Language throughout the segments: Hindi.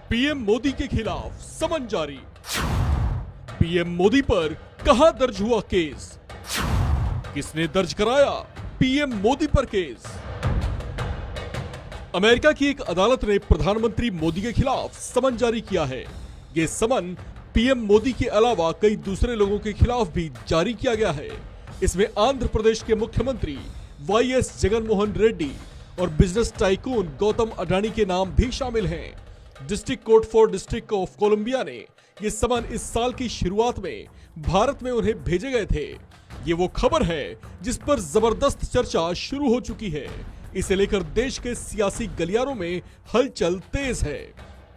पीएम मोदी के खिलाफ समन जारी। पीएम मोदी पर कहां दर्ज हुआ केस? किसने दर्ज कराया पीएम मोदी पर केस? अमेरिका की एक अदालत ने प्रधानमंत्री मोदी के खिलाफ समन जारी किया है। ये समन पीएम मोदी के अलावा कई दूसरे लोगों के खिलाफ भी जारी किया गया है। इसमें आंध्र प्रदेश के मुख्यमंत्री वाईएस जगनमोहन रेड्डी और बिजनेस टाइकून गौतम अडानी के नाम भी शामिल हैं। District court for district of Columbia ने ये समन इस साल की शुरुआत में भारत में उन्हें भेजे गए थे। ये वो खबर है जिस पर जबरदस्त चर्चा शुरू हो चुकी है। इसे लेकर देश के सियासी गलियारों में हलचल तेज है।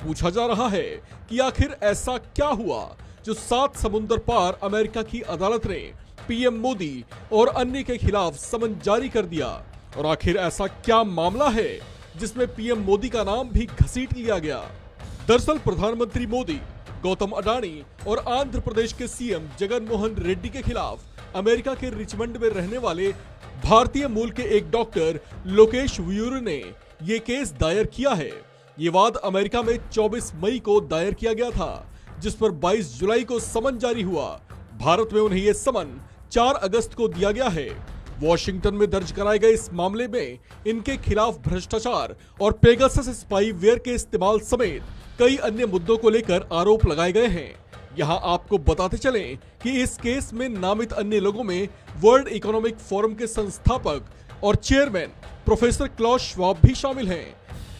पूछा जा रहा है कि आखिर ऐसा क्या हुआ जो 7 समुंदर पार अमेरिका की अदालत ने पीएम मोदी और अन्य के खिलाफ समन जारी कर दिया, और आखिर ऐसा क्या मामला है जिसमें पीएम मोदी का नाम भी घसीट लिया गया। दरअसल प्रधानमंत्री मोदी, गौतम अडानी और आंध्र प्रदेश के सीएम जगनमोहन रेड्डी के खिलाफ अमेरिका के रिचमंड में रहने वाले भारतीय मूल के एक डॉक्टर लोकेश व्यूरू ने ये केस दायर किया है। ये वाद अमेरिका में 24 मई को दायर किया गया था, जिस पर 22 जुलाई को समन जारी हुआ। भारत में उन्हें ये समन 4 अगस्त को दिया गया है। वॉशिंगटन में दर्ज कराए गए इस मामले में इनके खिलाफ भ्रष्टाचार और पेगासस स्पाईवेयर के इस्तेमाल समेत कई अन्य मुद्दों को लेकर आरोप लगाए गए हैं। यहां आपको बताते चलें कि इस केस में नामित अन्य लोगों में वर्ल्ड इकोनॉमिक फोरम के संस्थापक और चेयरमैन प्रोफेसर क्लॉस श्वाब भी शामिल हैं।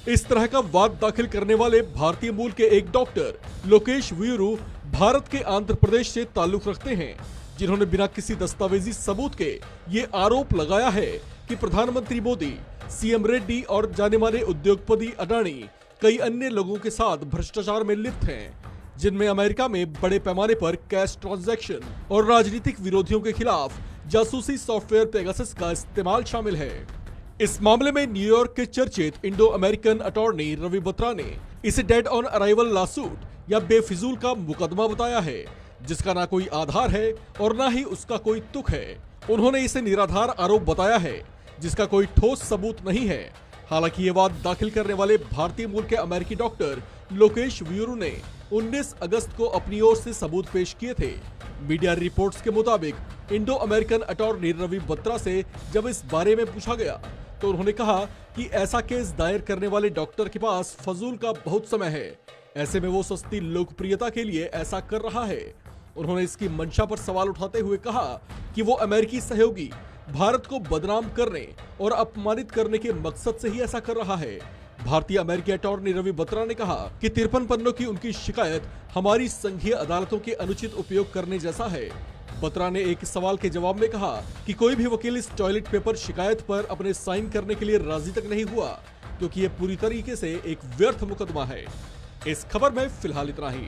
इस तरह का वाद दाखिल करने वाले भारतीय मूल के एक डॉक्टर लोकेश व्यूरू भारत के आंध्र प्रदेश से ताल्लुक रखते हैं, जिन्होंने बिना किसी दस्तावेजी सबूत के ये आरोप लगाया है कि प्रधानमंत्री मोदी, सीएम रेड्डी और जाने माने उद्योगपति अडानी कई अन्य लोगों के साथ भ्रष्टाचार में लिप्त हैं, जिनमें अमेरिका में बड़े पैमाने पर कैश ट्रांजैक्शन और राजनीतिक विरोधियों के खिलाफ जासूसी सॉफ्टवेयर पेगासस का इस्तेमाल शामिल है। इस मामले में न्यूयॉर्क के चर्चित Indo American attorney Ravi Batra ने इसे डेड ऑन अराइवल लॉसूट या बेफिजूल का मुकदमा बताया है, जिसका ना कोई आधार है और ना ही उसका कोई तुक है। उन्होंने इसे निराधार आरोप बताया है, जिसका कोई ठोस सबूत नहीं है। हालांकि ये वाद दाखिल करने वाले भारतीय मूल के अमेरिकी डॉक्टर लोकेश व्यूरू ने 19 अगस्त को अपनी ओर से सबूत पेश किए थे। मीडिया रिपोर्ट्स के मुताबिक Indo American attorney Ravi Batra से जब इस बारे में पूछा गया तो उन्होंने कहा कि ऐसा केस दायर करने वाले डॉक्टर के पास फजूल का बहुत समय है। ऐसे में वो सस्ती लोकप्रियता के लिए ऐसा कर रहा है। उन्होंने इसकी मंशा पर सवाल उठाते हुए कहा कि वो अमेरिकी सहयोगी भारत को बदनाम करने और अपमानित करने के मकसद से ही ऐसा कर रहा है। भारतीय अमेरिकी अटॉर्नी रवि बत्रा ने कहा कि 53 पन्नों की उनकी शिकायत हमारी संघीय अदालतों के अनुचित उपयोग करने जैसा है। बत्रा ने एक सवाल के जवाब में कहा कि कोई भी वकील इस टॉयलेट पेपर शिकायत पर अपने साइन करने के लिए राजी तक नहीं हुआ, क्योंकि ये पूरी तरीके से एक व्यर्थ मुकदमा है। इस खबर में फिलहाल इतना ही।